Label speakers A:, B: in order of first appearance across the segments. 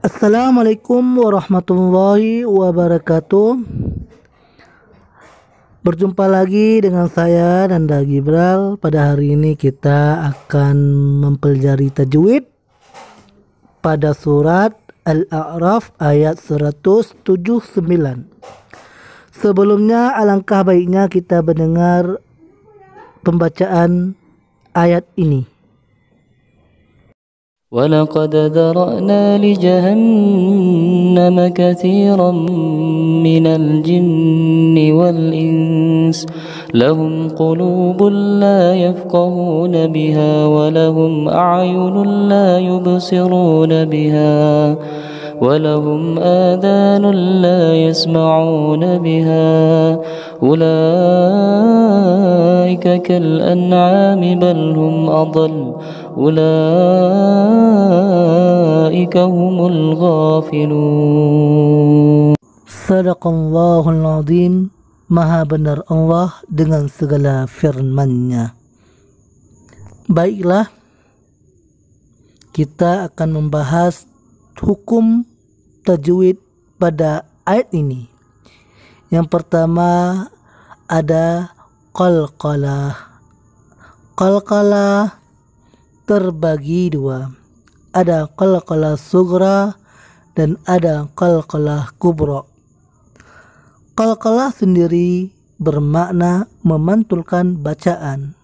A: Assalamualaikum warahmatullahi wabarakatuh. Berjumpa lagi dengan saya Nanda Gibral. Pada hari ini kita akan mempelajari tajwid pada surat Al-A'raf ayat 179. Sebelumnya alangkah baiknya kita mendengar pembacaan ayat ini.
B: ولقد ذرأنا لجهنم كثيرا من الجن والإنس لهم قلوب لا يفقهون بها ولهم أعين لا يبصرون بها ولهم آذان لا يسمعون بها أولئك كالأنعام بل هم أضل أولئك هم الغافلون.
A: Sadaqallahul azim. Maha benar Allah dengan segala firman-Nya. Baiklah, kita akan membahas hukum tajwid pada ayat ini. Yang pertama ada qalqalah. Qalqalah terbagi dua. Ada qalqalah sughra dan ada qalqalah kubra. Qalqalah sendiri bermakna memantulkan bacaan.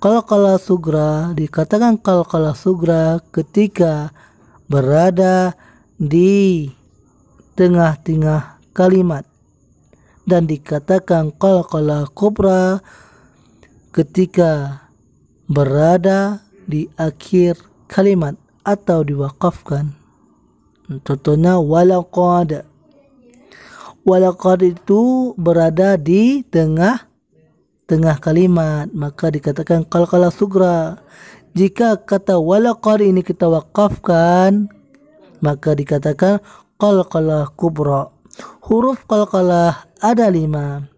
A: Qalqalah sughra dikatakan qalqalah sughra ketika berada di tengah-tengah kalimat, dan dikatakan qalqalah kubra ketika berada di akhir kalimat atau diwakafkan. Contohnya walaqad. Walaqad itu berada di tengah kalimat, maka dikatakan qalqalah sughra. Jika kata walaqad ini kita wakafkan, maka dikatakan qalqalah kubra. Huruf qalqalah ada 5.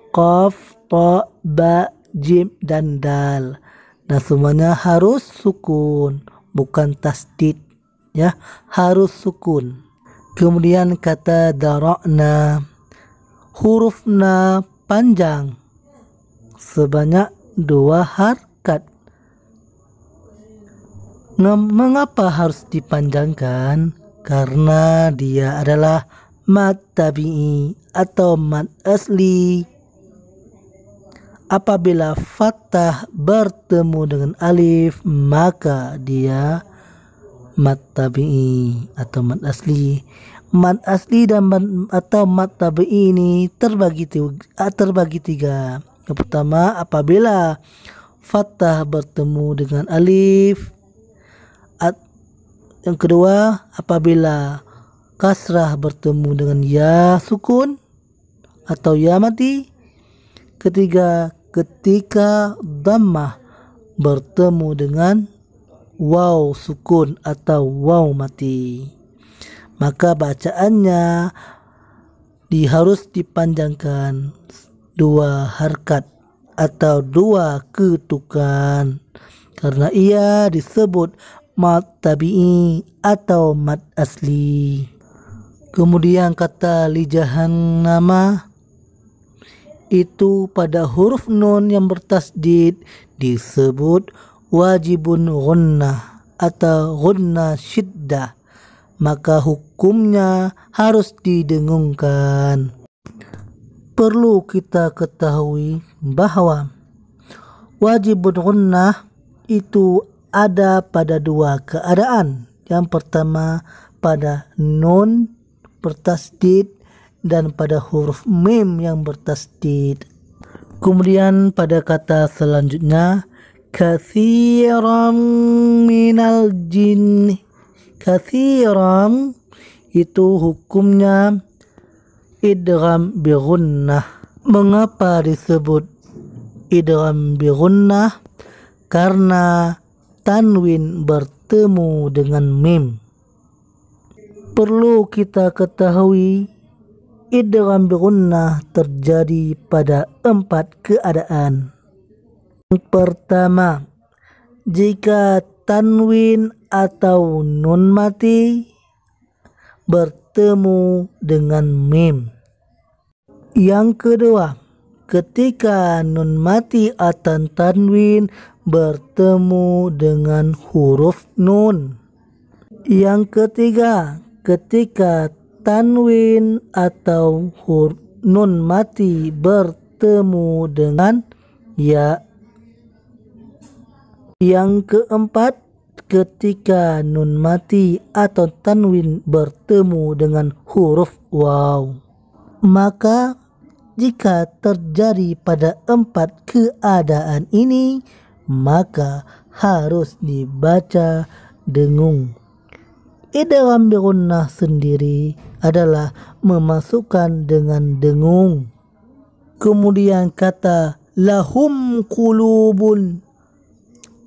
A: Qaf, ta, ba, jim, dan dal. Nah, semuanya harus sukun, bukan tasdid, ya, harus sukun. Kemudian kata dara'na, hurufnya panjang sebanyak 2 harkat. Mengapa harus dipanjangkan? Karena dia adalah mad tabi'i atau mad asli. Apabila fathah bertemu dengan alif, maka dia mad tabi'i atau mad asli. Mad asli dan atau mad tabi'i ini terbagi tiga. Yang pertama, apabila fathah bertemu dengan alif. Yang kedua, apabila kasrah bertemu dengan ya sukun atau ya mati. Ketiga, ketika dhammah bertemu dengan waw sukun atau waw mati, maka bacaannya harus dipanjangkan 2 harkat atau 2 ketukan, karena ia disebut mad tabi'i atau mad asli. Kemudian kata li jahannama itu pada huruf nun yang bertasdid disebut wajibun gunnah atau gunnah syiddah, maka hukumnya harus didengungkan. Perlu kita ketahui bahwa wajibun gunnah itu ada pada 2 keadaan. Yang pertama pada nun bertasdid dan pada huruf mim yang bertasdid. Kemudian pada kata selanjutnya katsiran minal jin. Katsiran itu hukumnya idgham bi gunnah. Mengapa disebut idgham bi gunnah? Karena tanwin bertemu dengan mim. Perlu kita ketahui idgham bi gunnah terjadi pada 4 keadaan. Yang pertama, jika tanwin atau nun mati bertemu dengan mim. Yang kedua, ketika nun mati atau tanwin bertemu dengan huruf nun. Yang ketiga, ketika tanwin atau nun mati bertemu dengan ya. Yang keempat, ketika nun mati atau tanwin bertemu dengan huruf waw. Maka jika terjadi pada 4 keadaan ini, maka harus dibaca dengung. Idgham bi gunnah sendiri adalah memasukkan dengan dengung. Kemudian kata lahum qulubun,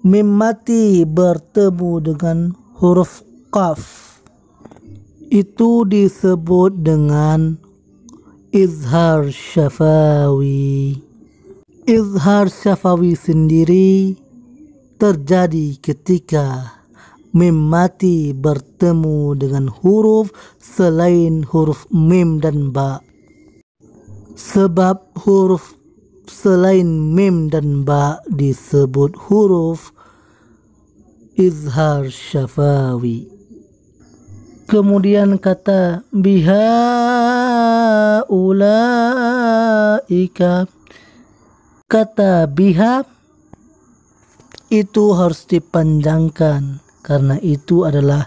A: mim mati bertemu dengan huruf qaf. Itu disebut dengan izhar syafawi. Izhar syafawi sendiri terjadi ketika mim mati bertemu dengan huruf selain huruf mim dan ba. Sebab huruf selain mim dan ba disebut huruf izhar syafawi. Kemudian kata biha ulaika. Kata biha itu harus dipanjangkan karena itu adalah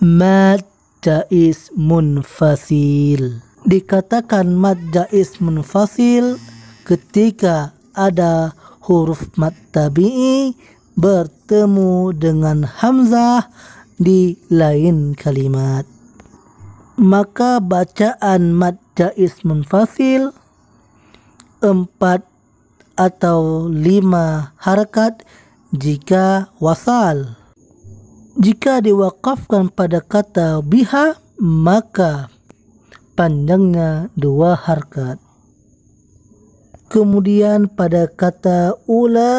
A: mad jaiz munfasil. Dikatakan mad jaiz munfasil ketika ada huruf mad tabi'i bertemu dengan hamzah di lain kalimat. Maka bacaan mad jaiz munfasil 4 atau 5 harakat jika wasal. Jika diwakafkan pada kata biha, maka panjangnya 2 harakat. Kemudian pada kata ulaika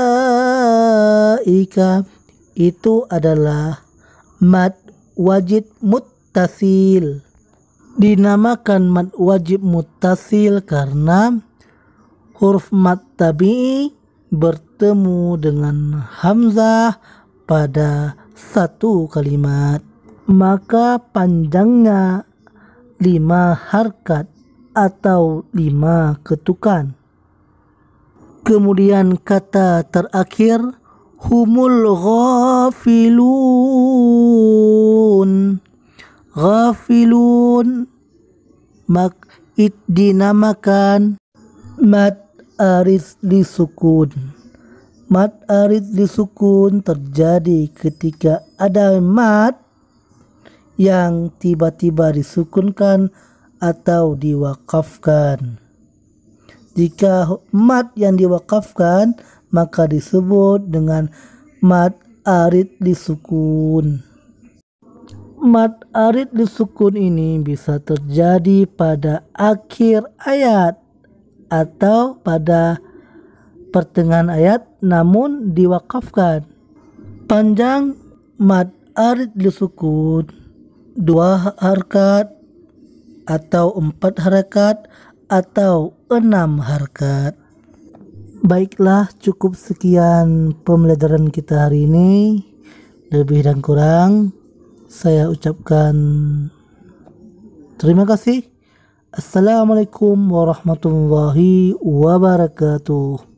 A: itu adalah mad wajib muttasil. Dinamakan mad wajib muttasil karena huruf mad tabi'i bertemu dengan hamzah pada satu kalimat. Maka panjangnya 5 harakat atau 5 ketukan. Kemudian kata terakhir humul ghafilun. Ghafilun dinamakan mad arid disukun. Mad arid disukun terjadi ketika ada mad yang tiba-tiba disukunkan atau diwakafkan. Jika mad yang diwakafkan maka disebut dengan mad arid disukun. Mad arid disukun ini bisa terjadi pada akhir ayat atau pada pertengahan ayat namun diwakafkan. Panjang mad arid disukun 2 harakat atau 4 harakat atau 6 harakat. Baiklah, cukup sekian pembelajaran kita hari ini. Lebih dan kurang saya ucapkan terima kasih. Assalamualaikum warahmatullahi wabarakatuh.